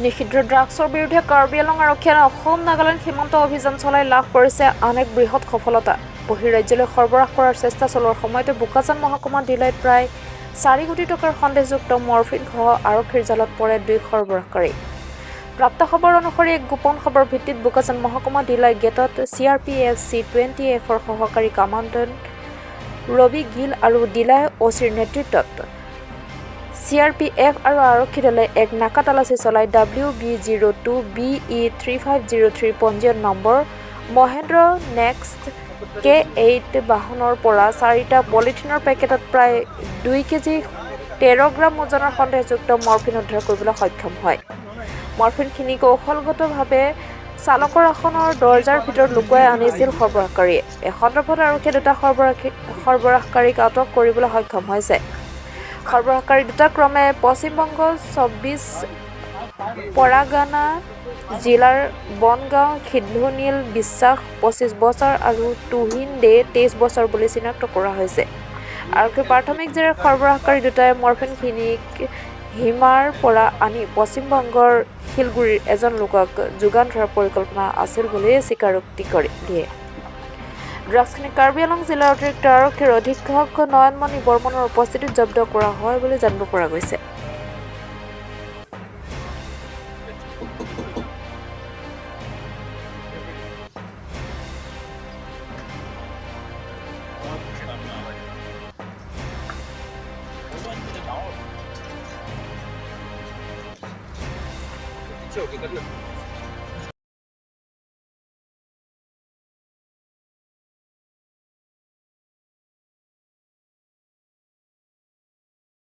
নিষিদ্ধ ড্ৰাগছৰ বিৰুদ্ধে কাৰ্বি আংলং আৰক্ষীয়ে অসম নাগালেণ্ড সীমান্ত অভিযান চলাই লাভ কৰিছে আন এক বৃহৎ সফলতা। বহিৰাজ্যলৈ সৰবৰাহ কৰাৰ চেষ্টা চলোৱাৰ সময়তে বোকাজান মহকুমা ডিলাইত প্ৰায় 4 কোটি টকাৰ সন্দেহযুক্ত মৰ্ফিনসহ আৰক্ষীৰ জালত পৰে 2 সৰবৰাহকাৰী। প্ৰাপ্ত খবৰ অনুসৰি এক গোপন খবৰ ভিত্তিত বোকাজান মহকুমা ডিলাই গেটত CRPF C20Fৰ সহকাৰী কামাণ্ডাণ্ট ৰবি গিল আৰু ডিলাই OCৰ নেতৃত্বত CRPF আৰু আৰক্ষী দলে এক নাকা তালাচী চলাই WB02BE3503 পঞ্জীয়ন নম্বৰ মহেন্দ্ৰ নেক্সট K8 বাহনৰ পৰা 4টা পলিথিনৰ পেকেটত প্ৰায় 2 কেজি 13 গ্ৰাম ওজনৰ সন্দেহযুক্ত মৰ্ফিন উদ্ধাৰ কৰিবলৈ সক্ষম হয়। মৰ্ফিনখিনি কৌশলগতভাৱে চালকৰ আসনৰ দৰ্জাৰ ভিতৰত লুকুৱাই আনিছিল সৰবৰাহকাৰীয়ে। এই সন্দৰ্ভত আৰক্ষীয়ে 2টা সৰবৰাহকাৰীক আটক কৰিবলৈ সক্ষম হৈছে। সৰবৰাহকাৰী 2টা ক্ৰমে পশ্চিমবংগ 24 পৰাগানা জিলাৰ বনগাঁও সিদ্ধুনীল বিশ্বাস 25 বছৰ আৰু তুহিন দে 23 বছৰ বুলি চিনাক্ত কৰা হৈছে। আৰক্ষীৰ প্ৰাথমিক জেৰাত সৰবৰাহকাৰী 2টাই মৰ্ফিনখিনিক হিমাৰ পৰা আনি পশ্চিমবংগৰ শিলগুৰিৰ এজন লোকক যোগান ধৰাৰ পৰিকল্পনা আছিল বুলি স্বীকাৰোক্তি দিয়ে। ড্ৰাগছখিনি কাৰ্বি আংলং জিলাৰ অতিৰিক্ত আৰক্ষীৰ অধীক্ষক নয়নমণি বৰ্মনৰ উপস্থিতিত জব্দ কৰা হয় বুলি জানিব পৰা গৈছে। Okay,